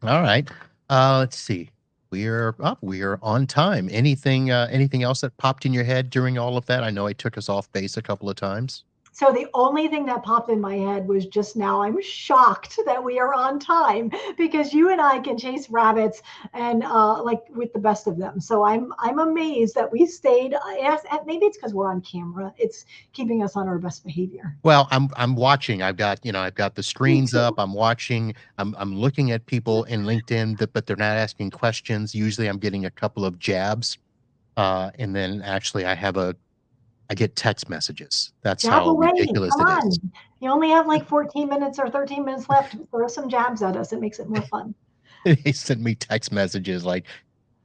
All right. Let's see. We are up. We are on time. Anything else that popped in your head during all of that? I know I took us off base a couple of times. So the only thing that popped in my head was just now, I'm shocked that we are on time because you and I can chase rabbits and like with the best of them. So I'm amazed that we stayed. Maybe it's because we're on camera. It's keeping us on our best behavior. Well, I'm watching. I've got the screens up. I'm watching. I'm looking at people in LinkedIn, but they're not asking questions. Usually I'm getting a couple of jabs. And then actually I get text messages. That's Jab how away. ridiculous Come it on. is. You only have like 14 minutes or 13 minutes left. Throw some jabs at us. It makes it more fun. They send me text messages like,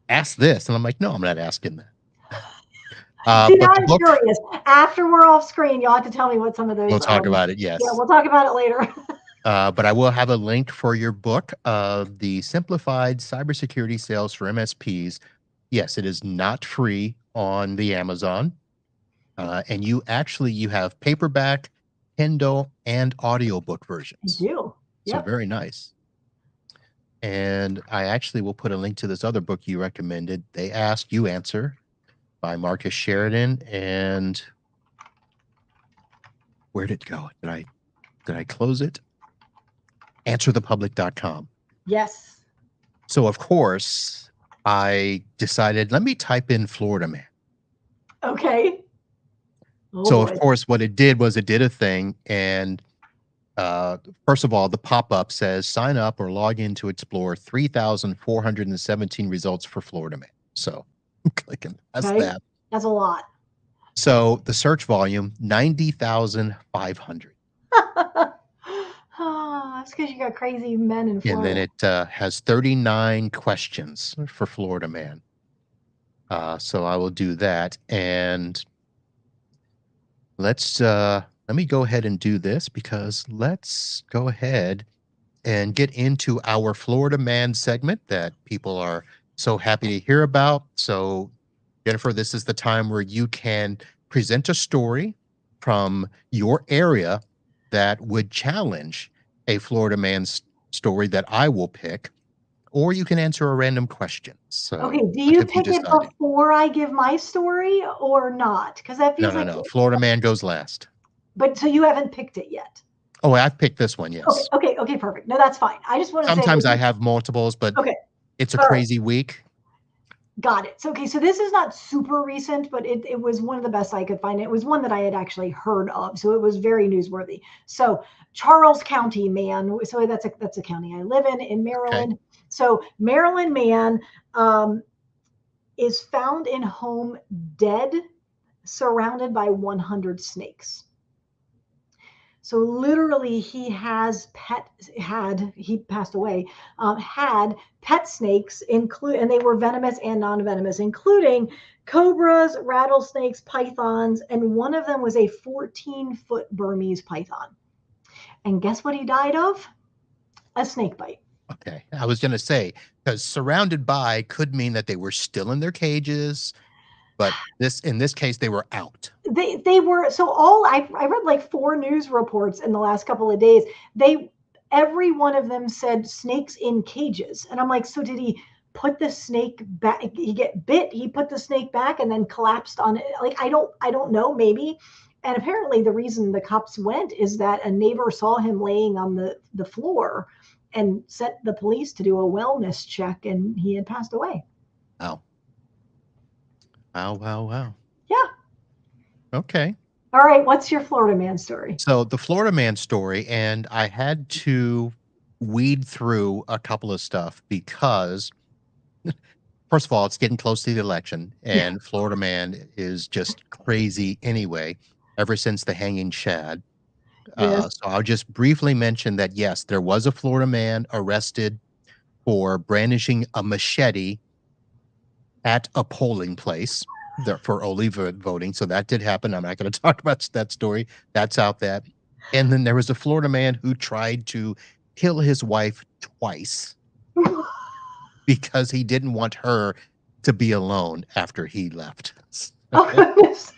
ask this. And I'm like, no, I'm not asking that. See, But now the I'm book, curious. After we're off screen, you'll have to tell me what some of those. we'll talk about it. Yes. Yeah, we'll talk about it later. But I will have a link for your book, The Simplified Cybersecurity Sales for MSPs. Yes, it is not free on the Amazon. And you have paperback, Kindle, and audiobook versions. I do. Yep. So very nice. And I actually will put a link to this other book you recommended, They Ask, You Answer, by Marcus Sheridan. And where did it go? Did I close it? AnswerThePublic.com. Yes. So of course I decided, let me type in Florida man. Okay. Oh, so boy. Of course what it did was it did a thing. And first of all, the pop-up says sign up or log in to explore 3,417 results for Florida man. So I'm clicking. That's okay. that. That's a lot. So the search volume, 90,500. That's because you got crazy men in Florida. And then it has 39 questions for Florida man. So I will do that. And let me go ahead and do this because let's go ahead and get into our Florida man segment that people are so happy to hear about. So Jennifer, this is the time where you can present a story from your area that would challenge a Florida man's story that I will pick, or you can answer a random question. So okay, do you pick it before I give my story or not? Because that feels no. Florida man goes last. But so you haven't picked it yet? Oh, I've picked this one, yes. Okay, perfect. No, that's fine. I just want to say sometimes I have multiples, but it's a crazy week. Got it. So, okay, so this is not super recent, but it was one of the best I could find. It was one that I had actually heard of, so it was very newsworthy. So, Charles County man. So that's a county I live in Maryland. Okay. So, Maryland man is found in home dead, surrounded by 100 snakes. So literally he passed away, had pet snakes and they were venomous and non-venomous, including cobras, rattlesnakes, pythons, and one of them was a 14-foot Burmese python. And guess what he died of? A snake bite. Okay. I was going to say, because surrounded by could mean that they were still in their cages, but in this case, they were out. They were. So I read like 4 news reports in the last couple of days. Every one of them said snakes in cages. And I'm like, so did he put the snake back? He get bit, he put the snake back and then collapsed on it. Like, I don't know, maybe. And apparently the reason the cops went is that a neighbor saw him laying on the floor and sent the police to do a wellness check, and he had passed away. Wow. Wow. Yeah. Okay. All right. What's your Florida man story? So the Florida man story, and I had to weed through a couple of stuff because, first of all, it's getting close to the election, Yeah. and Florida man is just crazy anyway, ever since the hanging Chad. Yes. So I'll just briefly mention that, yes, there was a Florida man arrested for brandishing a machete at a polling place there for early voting. So that did happen. I'm not going to talk about that story. That's out there. And then there was a Florida man who tried to kill his wife twice because he didn't want her to be alone after he left. Oh goodness.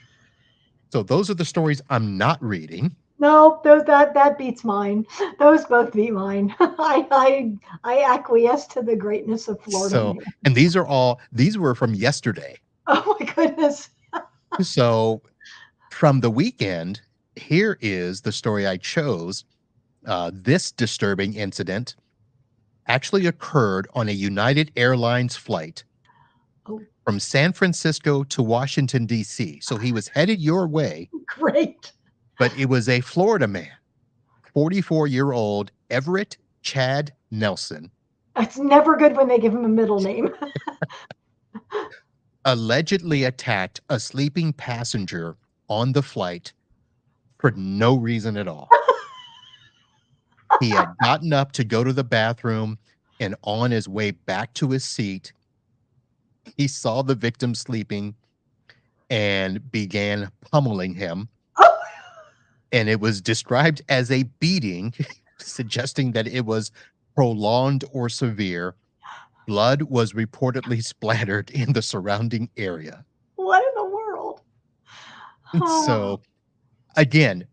So those are the stories I'm not reading. No, that beats mine. Those both beat mine. I acquiesce to the greatness of Florida So, man. and these were from yesterday. Oh my goodness. So from the weekend, here is the story I chose. This disturbing incident actually occurred on a United Airlines flight Oh, from San Francisco to Washington, D.C. So he was headed your way, great. but it was a Florida man, 44-year-old Everett Chad Nelson, It's never good when they give him a middle name. allegedly attacked a sleeping passenger on the flight for no reason at all. He had gotten up to go to the bathroom, and on his way back to his seat, he saw the victim sleeping and began pummeling him. Oh, And it was described as a beating, suggesting that it was prolonged or severe. Blood was reportedly splattered in the surrounding area. what in the world? Oh, So, again,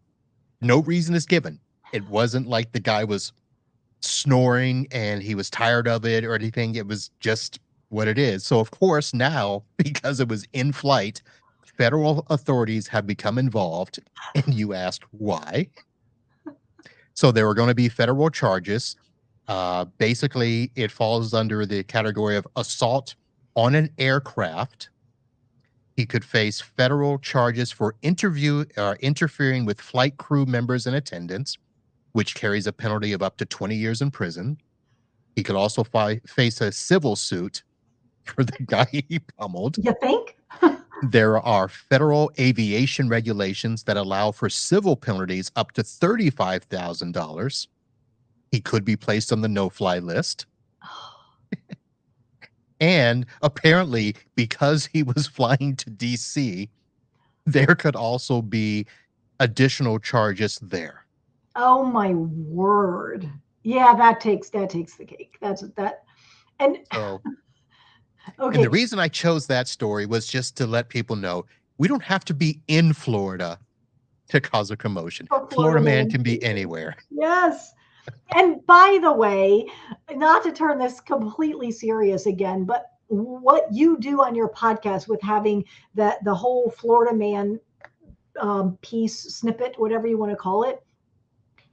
no reason is given. It wasn't like the guy was snoring and he was tired of it or anything. It was just what it is. So, of course, now, because it was in flight, federal authorities have become involved. And you asked why? So, there were going to be federal charges. Basically, it falls under the category of assault on an aircraft. He could face federal charges for interfering with flight crew members and attendants, which carries a penalty of up to 20 years in prison. He could also face a civil suit for the guy he pummeled. you think? There are federal aviation regulations that allow for civil penalties up to $35,000. He could be placed on the no-fly list. And apparently, because he was flying to DC, there could also be additional charges there. Oh my word. Yeah, that takes the cake. That's that. And So, and okay, the reason I chose that story was just to let people know we don't have to be in Florida to cause a commotion. for Florida Florida man man. can be anywhere. Yes. And by the way, not to turn this completely serious again, but what you do on your podcast with having the whole Florida man piece snippet, whatever you want to call it,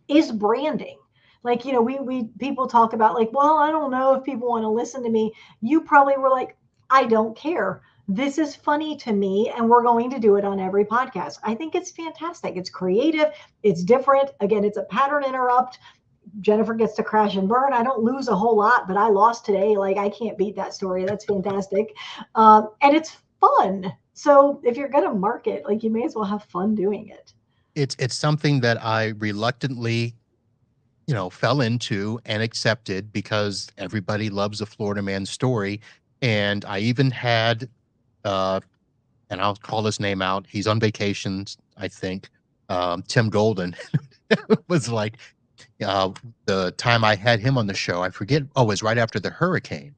is branding. Like, you know, we people talk about like, well, I don't know if people want to listen to me. You probably were like, I don't care. This is funny to me, and we're going to do it on every podcast. I think it's fantastic. It's creative. It's different. Again, it's a pattern interrupt. Jennifer gets to crash and burn. I don't lose a whole lot, but I lost today. Like, I can't beat that story. That's fantastic. And it's fun. So if you're going to market, like, you may as well have fun doing it. It's something that I reluctantly, fell into and accepted because everybody loves a Florida man story. And I even had, and I'll call his name out. He's on vacations, I think. Tim Golden was like, the time I had him on the show, I forget. Oh, it was right after the hurricane.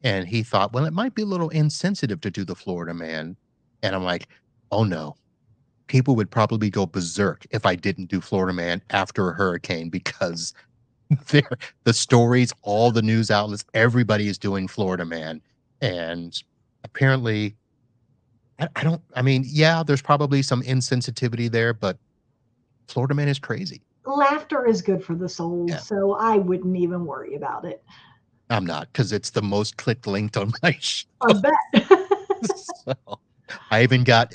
And he thought, well, it might be a little insensitive to do the Florida man. And I'm like, oh no, people would probably go berserk if I didn't do Florida man after a hurricane because the stories, all the news outlets, everybody is doing Florida man. And apparently, I mean, yeah, there's probably some insensitivity there, but Florida man is crazy. Laughter is good for the soul, Yeah, so I wouldn't even worry about it. I'm not because it's the most clicked linked on my show. I bet. So, I even got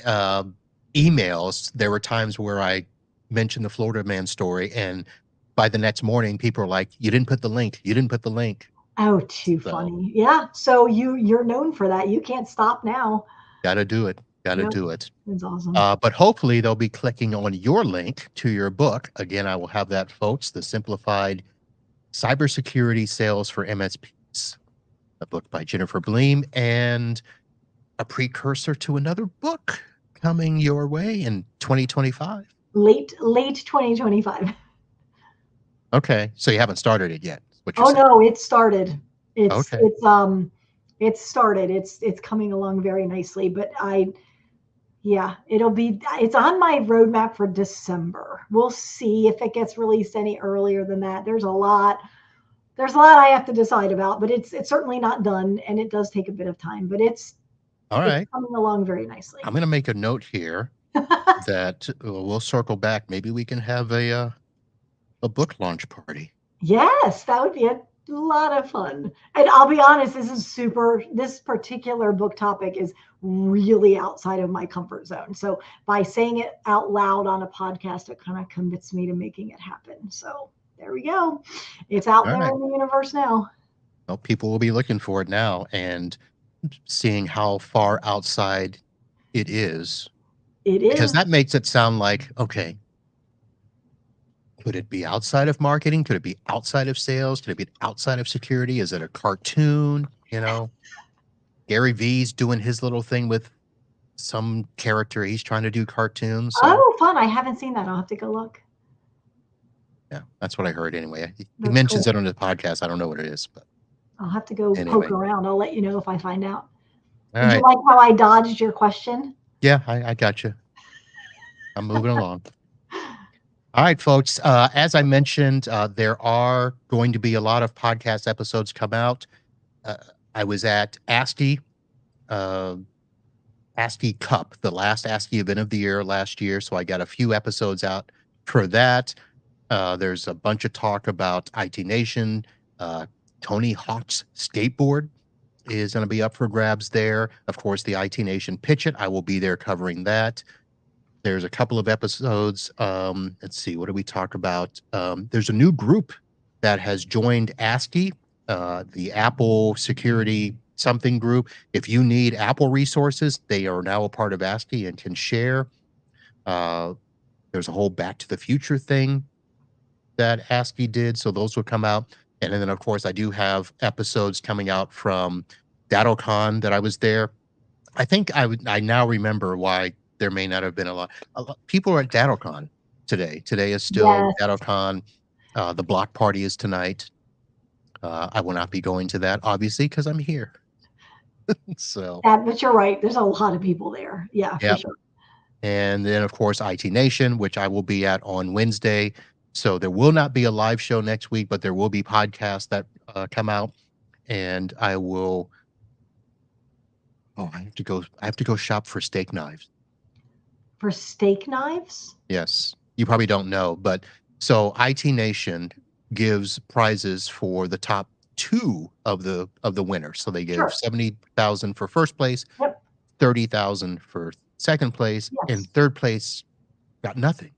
emails. There were times where I mentioned the Florida man story, and by the next morning, people are like, "You didn't put the link. You didn't put the link." Oh, too So funny. Yeah. So you're known for that. You can't stop now. gotta do it. Gotta Yep. do it. It's awesome. But hopefully they'll be clicking on your link to your book. Again, I will have that, folks, The Simplified Cybersecurity Sales for MSPs, a book by Jennifer Bleam, and a precursor to another book coming your way in 2025. Late 2025. Okay, so you haven't started it yet, is what you're Oh saying. no, it started. It's Okay. it's started. It's coming along very nicely, but yeah, it's on my roadmap for December. We'll see if it gets released any earlier than that. There's a lot I have to decide about, but it's certainly not done, and it does take a bit of time, but All it's right. coming along very nicely. I'm going to make a note here that we'll circle back. Maybe we can have a book launch party. Yes, that would be a lot of fun. And I'll be honest, this particular book topic is really outside of my comfort zone. So by saying it out loud on a podcast, it kind of commits me to making it happen. So there we go. It's out All there right. in the universe now. Well, people will be looking for it now and seeing how far outside it is, It because is. that makes it sound like, okay, could it be outside of marketing? Could it be outside of sales? Could it be outside of security? Is it a cartoon? Gary V's doing his little thing with some character. He's trying to do cartoons. So Oh, fun. I haven't seen that. I'll have to go look. yeah, that's what I heard anyway. He That's mentions cool. it on the podcast. I don't know what it is, but I'll have to go poke anyway. around. I'll let you know if I find out. All Did you right. like how I dodged your question? Yeah, I got you. I'm moving along. All right, folks. As I mentioned, there are going to be a lot of podcast episodes come out. Uh, I was at uh, ASCII Cup, the last ASCII event of the year last year, so I got a few episodes out for that. There's a bunch of talk about IT Nation. Uh, Tony Hawk's skateboard is going to be up for grabs there. Of course, the IT Nation Pitch It. I will be there covering that. There's a couple of episodes. Let's see, what do we talk about? There's a new group that has joined ASCII, the Apple Security something group. If you need Apple resources, they are now a part of ASCII and can share. There's a whole Back to the Future thing that ASCII did, so those will come out. And then, of course, I do have episodes coming out from DattoCon that I was there. I think I now remember why there may not have been a lot people are at DattoCon today. Today is still Yes. DattoCon. The block party is tonight. I will not be going to that, obviously, because I'm here. So, But you're right. There's a lot of people there. Yeah, for yeah. sure. And then, of course, IT Nation, which I will be at on Wednesday. So there will not be a live show next week, but there will be podcasts that come out, and I will. Oh, I have to go. I have to go shop for steak knives. For steak knives? Yes, you probably don't know, but so IT Nation gives prizes for the top two of the winners. So they give Sure. 70,000 for first place, Yep. 30,000 for second place, Yes. and third place got nothing.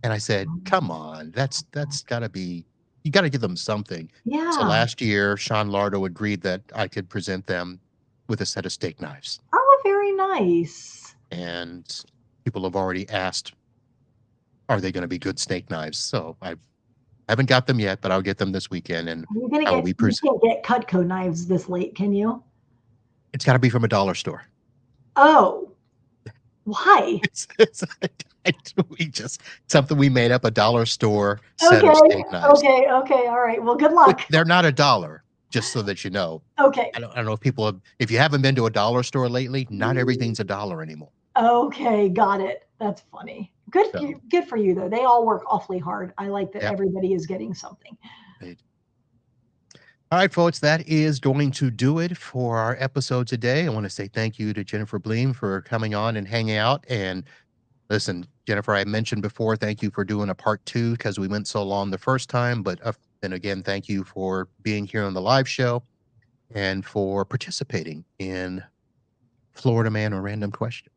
And I said, "Come on, that's got to be you got to give them something." So Yeah. last year, Sean Lardo agreed that I could present them with a set of steak knives, Oh, very nice. and people have already asked, "Are they going to be good steak knives?" So I haven't got them yet, but I'll get them this weekend, and You're gonna I will get be you present. can't get Cutco knives this late, can you? It's got to be from a dollar store. Oh, why? It's we just something we made up, a dollar store set Okay, of steak knives. okay, all right. Well, good luck. They're not a dollar, just so that you know. Okay, I don't know if people have, if you haven't been to a dollar store lately, not everything's a dollar anymore. okay, got it. That's funny. So, Good for you though. They all work awfully hard. I like that yeah. everybody is getting something. All right, folks, that is going to do it for our episode today. I want to say thank you to Jennifer Bleam for coming on and hanging out. And listen, Jennifer, I mentioned before, thank you for doing a part two because we went so long the first time. But then again, thank you for being here on the live show and for participating in Florida Man or Random Question.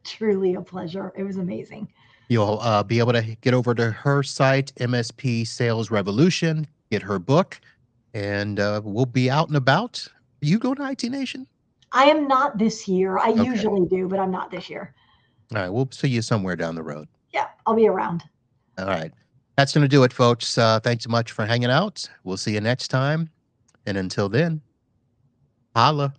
Truly a pleasure. It was amazing. You'll be able to get over to her site, MSP Sales Revolution, get her book, and we'll be out and about. You go to IT Nation? I am not this year. I Okay. usually do, but I'm not this year. All right. We'll see you somewhere down the road. Yeah, I'll be around. All right. That's going to do it, folks. Thanks so much for hanging out. We'll see you next time. And until then, holla.